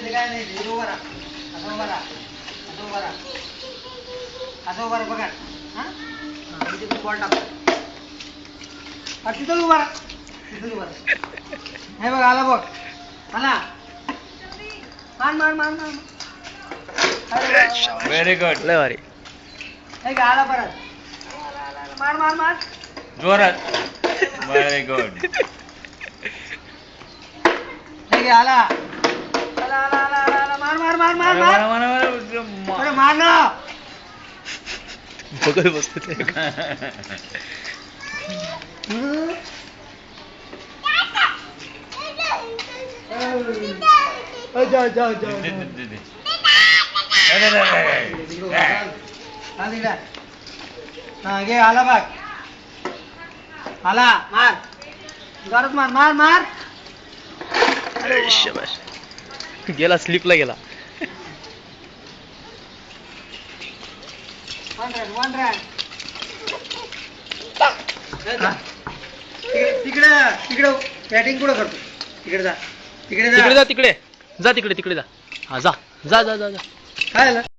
ते काय नाही हिरो उभा राहा असं उभा राहा असं उभा राहा असं उभा राहा बघा हा इथे पण बॉल टाकतो तिथं उभा राहा तिथं उभा राहा हे बघ आला बघ आला मार मार मार मार व्हेरी गुड लय भारी हे का आला परत मार मार मार जोरात व्हेरी गुड हे घे आला आला आला आला आला आला मार मार मार मार मार अरे मार ना बघत बसतो ते जा जा जा हा घे आला बघ आला मार जोरात मार मार मार अरे शाबाश गेला स्लिपला गेला वन रन तिकडे तिकडे बॅटिंग कुठं करतो तिकडे जा तिकडे तिकडे जा तिकडे जा तिकडे तिकडे जा हा जा जा जा जा काय झालं